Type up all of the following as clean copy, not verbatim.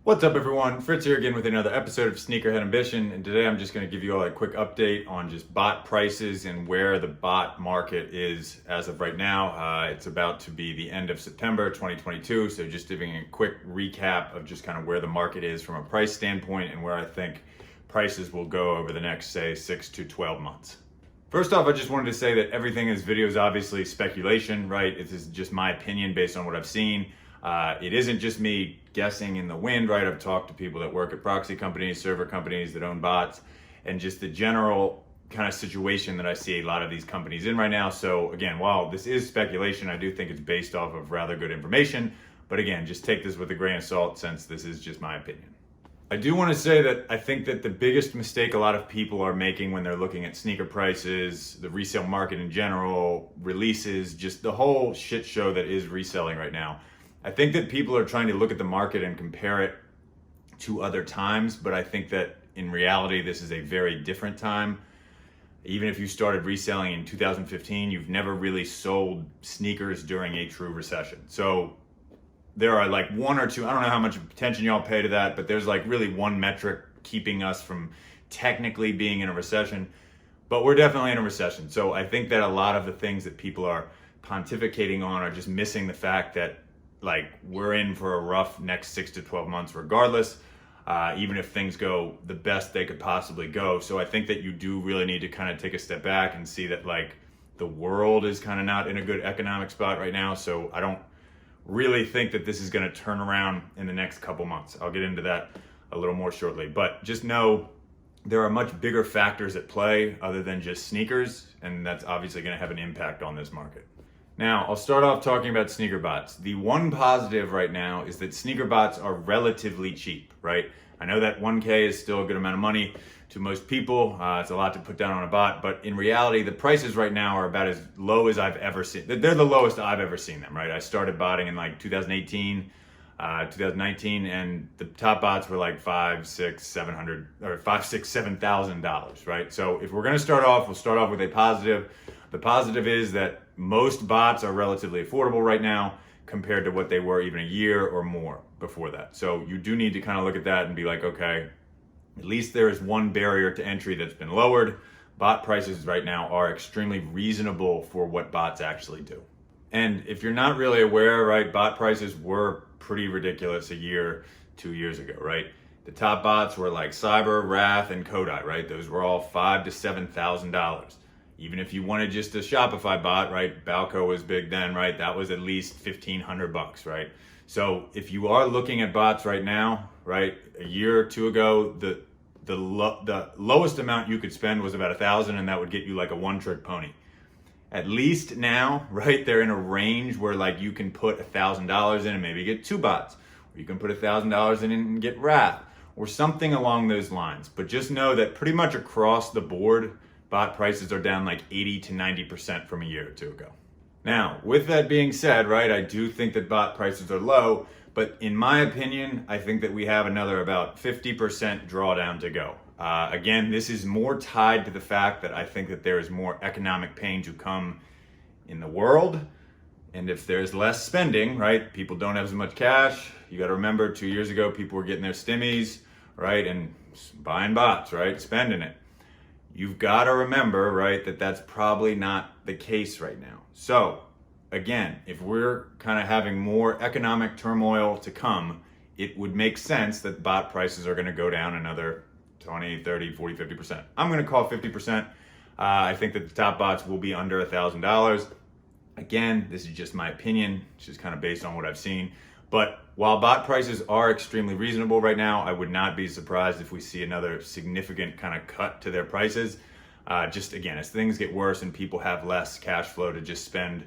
What's up everyone, Fritz here again with another episode of Sneakerhead Ambition, and today I'm just going to give you all a quick update on just bot prices and where the bot market is as of right now. It's about to be the end of September 2022, so just giving a quick recap of just kind of where the market is from a price standpoint and where I think prices will go over the next, say, 6 to 12 months. First off, I just wanted to say that everything in this video is obviously speculation, right? This is just my opinion based on what I've seen. It isn't just me guessing in the wind, right? I've talked to people that work at proxy companies, server companies that own bots, and just the general kind of situation that I see a lot of these companies in right now. So again, while this is speculation, I do think it's based off of rather good information. But again, just take this with a grain of salt since this is just my opinion. I do want to say that I think that the biggest mistake a lot of people are making when they're looking at sneaker prices, the resale market in general, releases, just the whole shit show that is reselling right now. I think that people are trying to look at the market and compare it to other times, but I think that in reality, this is a very different time. Even if you started reselling in 2015, you've never really sold sneakers during a true recession. So there are like one or two, I don't know how much attention y'all pay to that, but there's like really one metric keeping us from technically being in a recession, but we're definitely in a recession. So I think that a lot of the things that people are pontificating on are just missing the fact that like we're in for a rough next 6 to 12 months regardless, even if things go the best they could possibly go. So I think that you do really need to kind of take a step back and see that like the world is kind of not in a good economic spot right now. So I don't really think that this is going to turn around in the next couple months. I'll get into that a little more shortly, but just know there are much bigger factors at play other than just sneakers, and that's obviously going to have an impact on this market. Now, I'll start off talking about sneaker bots. The one positive right now is that sneaker bots are relatively cheap, right? I know that 1K is still a good amount of money to most people. It's a lot to put down on a bot, but in reality, the prices right now are about as low as I've ever seen. They're the lowest I've ever seen them, right? I started botting in like 2018, 2019, and the top bots were like $7,000, right? So if we're gonna start off, we'll start off with a positive. The positive is that most bots are relatively affordable right now compared to what they were even a year or more before that. So you do need to kind of look at that and be like, okay, at least there is one barrier to entry that's been lowered. Bot prices right now are extremely reasonable for what bots actually do. And if you're not really aware, right, bot prices were pretty ridiculous a year, 2 years ago, right? The top bots were like Cyber, Wrath, and Kodai, right? Those were all $5,000 to $7,000. Even if you wanted just a Shopify bot, right? Balco was big then, right? That was at least $1,500, right? So if you are looking at bots right now, right? A year or two ago, the lowest amount you could spend was about $1,000, and that would get you like a one-trick pony. At least now, right? They're in a range where like you can put $1,000 in and maybe get two bots, or you can put $1,000 in and get Wrath, or something along those lines. But just know that pretty much across the board, bot prices are down like 80 to 90% from a year or two ago. Now, with that being said, right, I do think that bot prices are low, but in my opinion, I think that we have another about 50% drawdown to go. Again, this is more tied to the fact that I think that there is more economic pain to come in the world. And if there's less spending, right, people don't have as much cash. You got to remember 2 years ago, people were getting their stimmies, right, and buying bots, right, spending it. You've got to remember, right, that that's probably not the case right now. So again, if we're kind of having more economic turmoil to come, it would make sense that bot prices are going to go down another 20, 30, 40, 50%. I'm going to call 50%. I think that the top bots will be under $1,000. Again, this is just my opinion. It's just kind of based on what I've seen. But while bot prices are extremely reasonable right now, I would not be surprised if we see another significant kind of cut to their prices. Just again, as things get worse and people have less cash flow to just spend,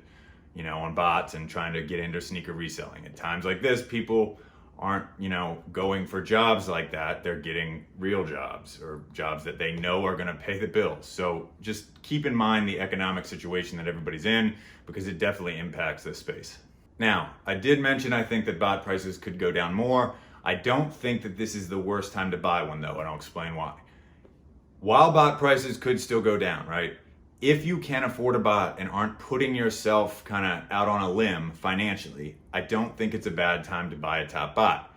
you know, on bots and trying to get into sneaker reselling. At times like this, people aren't, you know, going for jobs like that. They're getting real jobs or jobs that they know are going to pay the bills. So just keep in mind the economic situation that everybody's in, because it definitely impacts this space. Now, I did mention I think that bot prices could go down more. I don't think that this is the worst time to buy one though, and I'll explain why. While bot prices could still go down, right? If you can afford a bot and aren't putting yourself kind of out on a limb financially, I don't think it's a bad time to buy a top bot.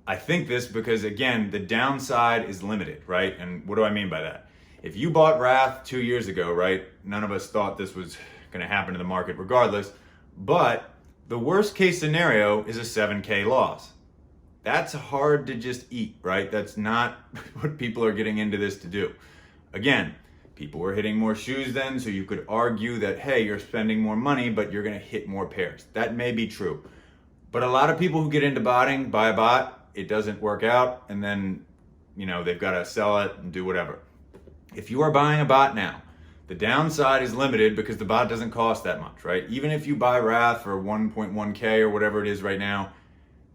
I think this because, again, the downside is limited, right? And what do I mean by that? If you bought Wrath 2 years ago, right? None of us thought this was going to happen to the market regardless, but the worst case scenario is a 7K loss. That's hard to just eat, right? That's not what people are getting into this to do. Again, people were hitting more shoes then, so you could argue that, hey, you're spending more money, but you're going to hit more pairs. That may be true. But a lot of people who get into botting buy a bot, it doesn't work out, and then, they've got to sell it and do whatever. If you are buying a bot now, the downside is limited because the bot doesn't cost that much, right? Even if you buy Wrath for 1.1K or whatever it is right now,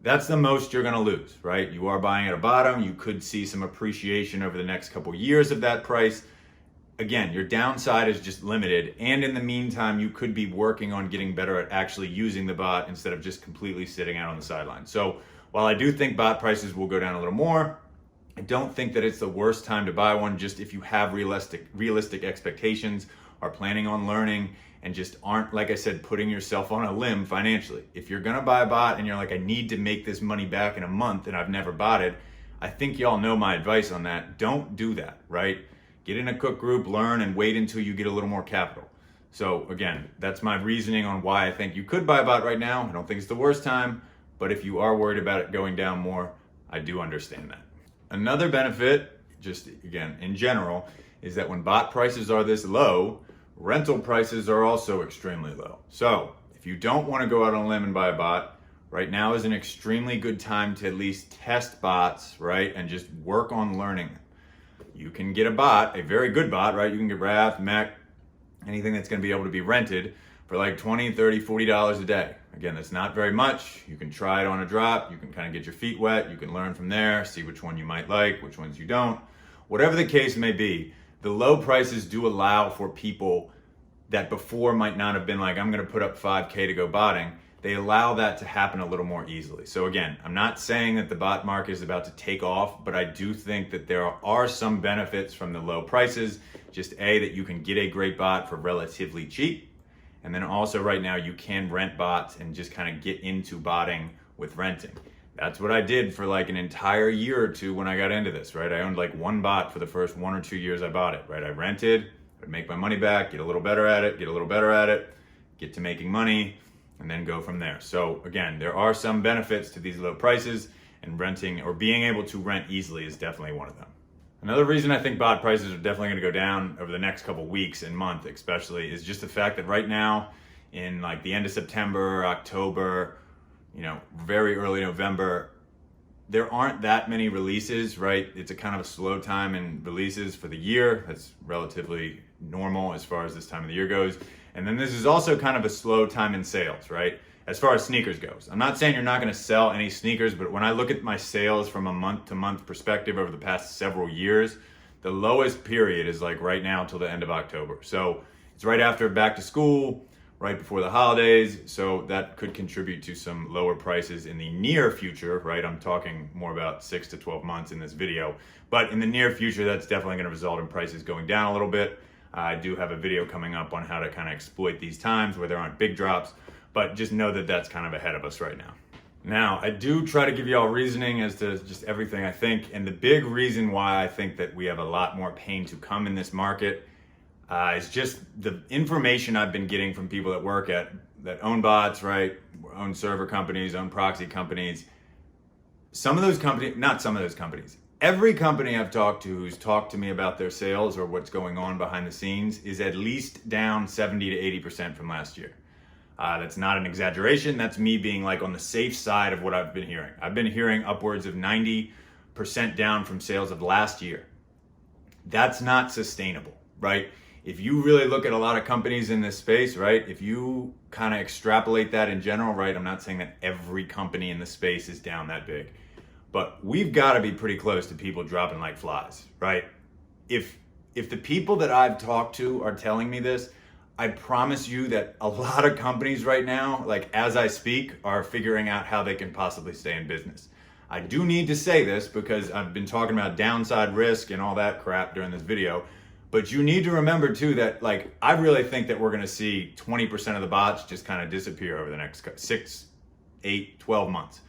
that's the most you're going to lose, right? You are buying at a bottom. You could see some appreciation over the next couple years of that price. Again, your downside is just limited. And in the meantime, you could be working on getting better at actually using the bot instead of just completely sitting out on the sidelines. So while I do think bot prices will go down a little more, I don't think that it's the worst time to buy one just if you have realistic expectations, are planning on learning, and just aren't, like I said, putting yourself on a limb financially. If you're gonna buy a bot and you're like, I need to make this money back in a month and I've never bought it, I think y'all know my advice on that. Don't do that, right? Get in a cook group, learn, and wait until you get a little more capital. So again, that's my reasoning on why I think you could buy a bot right now. I don't think it's the worst time, but if you are worried about it going down more, I do understand that. Another benefit, just again, in general, is that when bot prices are this low, rental prices are also extremely low. So if you don't want to go out on a limb and buy a bot, right now is an extremely good time to at least test bots, right? And just work on learning. You can get a bot, a very good bot, right? You can get Wrath, Mech, anything that's going to be able to be rented for like $20, $30, $40 a day. Again, that's not very much. You can try it on a drop. You can kind of get your feet wet. You can learn from there, see which one you might like, which ones you don't. Whatever the case may be, the low prices do allow for people that before might not have been like, I'm going to put up 5K to go botting. They allow that to happen a little more easily. So again, I'm not saying that the bot market is about to take off, but I do think that there are some benefits from the low prices. Just that you can get a great bot for relatively cheap. And then also right now you can rent bots and just kind of get into botting with renting. That's what I did for like an entire year or two when I got into this, right? I owned like one bot for the first 1 or 2 years I bought it, right? I rented, I'd make my money back, get a little better at it, get to making money, and then go from there. So again, there are some benefits to these low prices, and renting or being able to rent easily is definitely one of them. Another reason I think bot prices are definitely going to go down over the next couple weeks and month especially is just the fact that right now in like the end of September, October, very early November, there aren't that many releases, right? It's a kind of a slow time in releases for the year. That's relatively normal as far as this time of the year goes. And then this is also kind of a slow time in sales, right? As far as sneakers goes. I'm not saying you're not going to sell any sneakers, but when I look at my sales from a month-to-month perspective over the past several years, the lowest period is like right now till the end of October. So it's right after back to school, right before the holidays. So that could contribute to some lower prices in the near future, right? I'm talking more about 6 to 12 months in this video. But in the near future, that's definitely going to result in prices going down a little bit. I do have a video coming up on how to kind of exploit these times where there aren't big drops. But just know that that's kind of ahead of us right now. Now, I do try to give you all reasoning as to just everything I think. And the big reason why I think that we have a lot more pain to come in this market is just the information I've been getting from people that own bots, right? Own server companies, own proxy companies. Every company I've talked to who's talked to me about their sales or what's going on behind the scenes is at least down 70 to 80% from last year. That's not an exaggeration. That's me being like on the safe side of what I've been hearing. I've been hearing upwards of 90% down from sales of last year. That's not sustainable, right? If you really look at a lot of companies in this space, right? If you kind of extrapolate that in general, right? I'm not saying that every company in the space is down that big, but we've got to be pretty close to people dropping like flies, right? If the people that I've talked to are telling me this, I promise you that a lot of companies right now, like as I speak, are figuring out how they can possibly stay in business. I do need to say this because I've been talking about downside risk and all that crap during this video, but you need to remember too that like I really think that we're going to see 20% of the bots just kind of disappear over the next 6, 8, 12 months.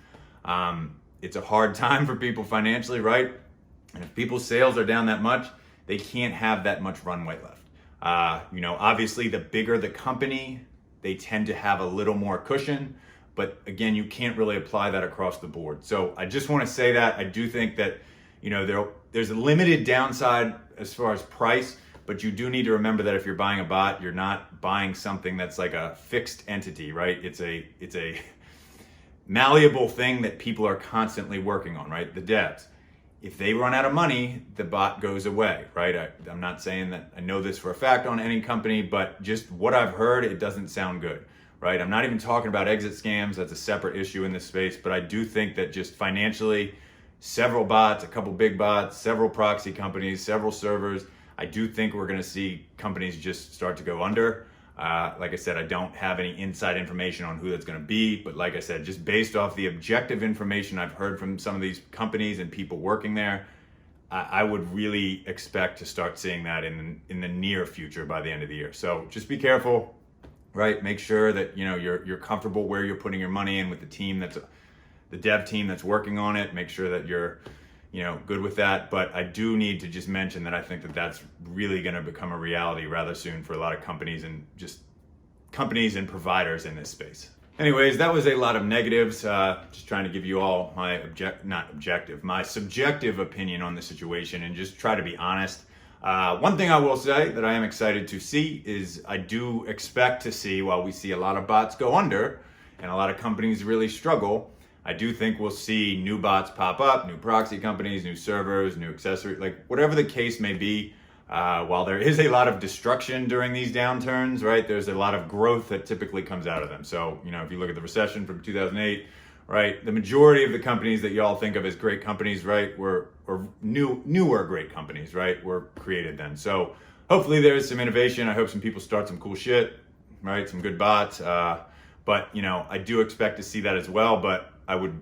it's a hard time for people financially, right? And if people's sales are down that much, they can't have that much runway left. Obviously the bigger the company, they tend to have a little more cushion, but again, you can't really apply that across the board. So I just want to say that I do think that, there's a limited downside as far as price, but you do need to remember that if you're buying a bot, you're not buying something that's like a fixed entity, right? It's a malleable thing that people are constantly working on, right? The devs. If they run out of money, the bot goes away, right? I'm not saying that I know this for a fact on any company, but just what I've heard, it doesn't sound good, right? I'm not even talking about exit scams. That's a separate issue in this space, but I do think that just financially, several bots, a couple big bots, several proxy companies, several servers, I do think we're going to see companies just start to go under. Like I said, I don't have any inside information on who that's going to be, but like I said, just based off the objective information I've heard from some of these companies and people working there, I would really expect to start seeing that in the near future by the end of the year. So just be careful, right? Make sure that you're comfortable where you're putting your money in with the team the dev team that's working on it. Make sure that you're good with that. But I do need to just mention that I think that that's really going to become a reality rather soon for a lot of companies and just companies and providers in this space. Anyways, that was a lot of negatives. Just trying to give you all my my subjective opinion on the situation and just try to be honest. One thing I will say that I am excited to see is I do expect to see, while we see a lot of bots go under and a lot of companies really struggle, I do think we'll see new bots pop up, new proxy companies, new servers, new accessories, like whatever the case may be. While there is a lot of destruction during these downturns, right, there's a lot of growth that typically comes out of them. So, if you look at the recession from 2008, right, the majority of the companies that y'all think of as great companies, right, were newer great companies, right, were created then. So hopefully there is some innovation. I hope some people start some cool shit, right, some good bots. But, I do expect to see that as well, but I would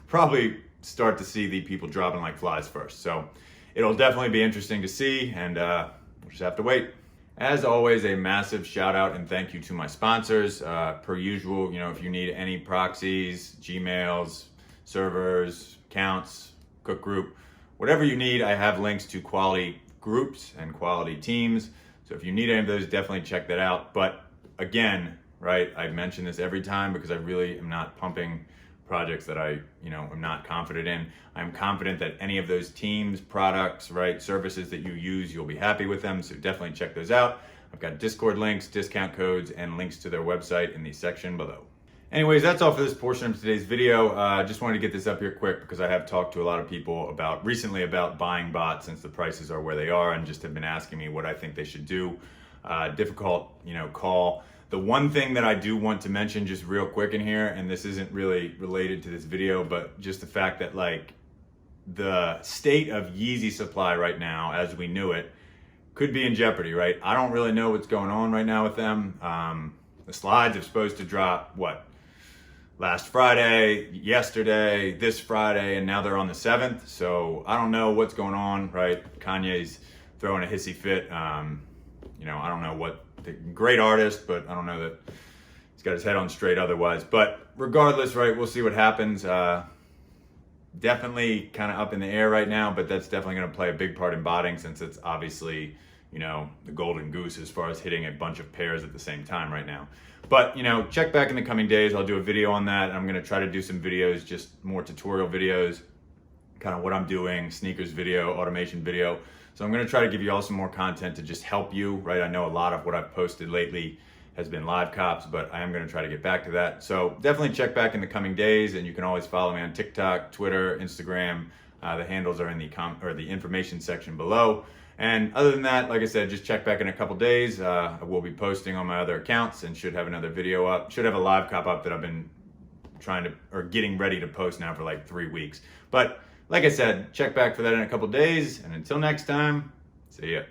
probably start to see the people dropping like flies first. So it'll definitely be interesting to see, and we'll just have to wait. As always, a massive shout out and thank you to my sponsors. Per usual, if you need any proxies, Gmails, servers, accounts, cook group, whatever you need, I have links to quality groups and quality teams. So if you need any of those, definitely check that out. But again, right, I mention this every time because I really am not pumping projects that I, am not confident in. I'm confident that any of those teams, products, right, services that you use, you'll be happy with them. So definitely check those out. I've got Discord links, discount codes, and links to their website in the section below. Anyways, that's all for this portion of today's video. Just wanted to get this up here quick because I have talked to a lot of people recently about buying bots since the prices are where they are, and just have been asking me what I think they should do. Difficult, call. The one thing that I do want to mention just real quick in here, and this isn't really related to this video, but just the fact that the state of Yeezy supply right now, as we knew it, could be in jeopardy, right? I don't really know what's going on right now with them. The slides are supposed to drop, last Friday, yesterday, this Friday, and now they're on the 7th. So I don't know what's going on, right? Kanye's throwing a hissy fit. I don't know what, great artist, but I don't know that he's got his head on straight otherwise. But regardless, right, we'll see what happens. Definitely kind of up in the air right now, but that's definitely going to play a big part in botting since it's obviously, the golden goose as far as hitting a bunch of pairs at the same time right now. But, check back in the coming days. I'll do a video on that. I'm going to try to do some videos, just more tutorial videos, kind of what I'm doing, sneakers video, automation video. So I'm going to try to give you all some more content to just help you, right? I know a lot of what I've posted lately has been live cops, but I am going to try to get back to that. So definitely check back in the coming days, and you can always follow me on TikTok, Twitter, Instagram. The handles are in the information section below. And other than that, like I said, just check back in a couple days. I will be posting on my other accounts and should have another video up. Should have a live cop up that I've been getting ready to post now for like 3 weeks. But like I said, check back for that in a couple days. And until next time, see ya.